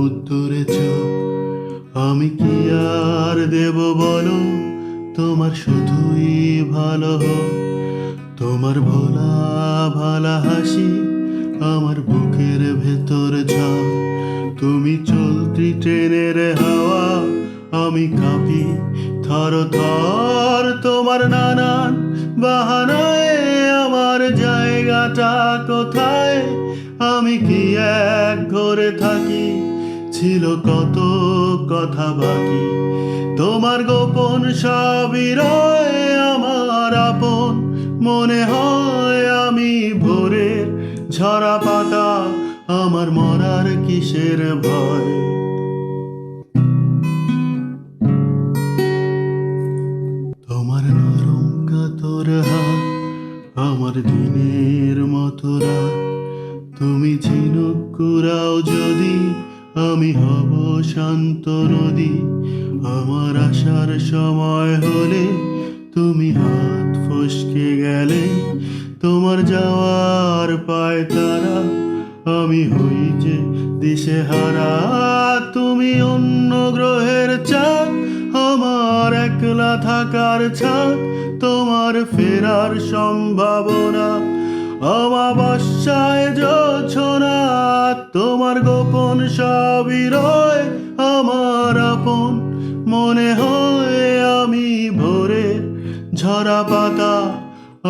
সমুদ্রে চোখ, আমি কি আর দেব বলো, তোমার শুধুই ভালো হোক। তোমার ভোলা ভালা হাসি আমার বুকের ভেতর ঝড়, তুমি চলতি ট্রেনের হাওয়া, আমি কাঁপি থর থর। তোমার নানান বাহানায় আমার জায়গাটা কোথায়, আমি কি এক ঘরে থাকি, ছিল কত কথা বাকি। তোমার গোপন সবই রয় আমার আপন, মনে হয় আমি ভোরের ঝরা পাতা, আমার মরার কিসের ভয়। তোমার নরম কাতর হাত আমার দিনের মতো রাত, তুমি ঝিনুক কুড়াও যদি, আমি হব শান্ত নদী। আমার আসার সময় হলে তুমি হাত ফসকে গেলে, তোমার যাওয়ার পায় তারা, আমি হই যে দিশেহারা। তুমি অন্য গ্রহের চাঁদ, আমার একলা থাকার ছাদ, তোমার ফেরার সম্ভাবনা অমাবস্যায় জোছনা। তোমার গোপন সবই রয় আমার আপন, মনে হয় আমি ভোরের ঝরা পাতা,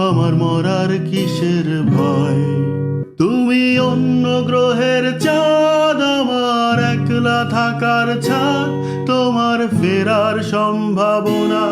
আমার মরার কিসের ভয়। তুমি অন্য গ্রহের চাঁদ, আমার একলা থাকার ছাদ, তোমার ফেরার সম্ভাবনা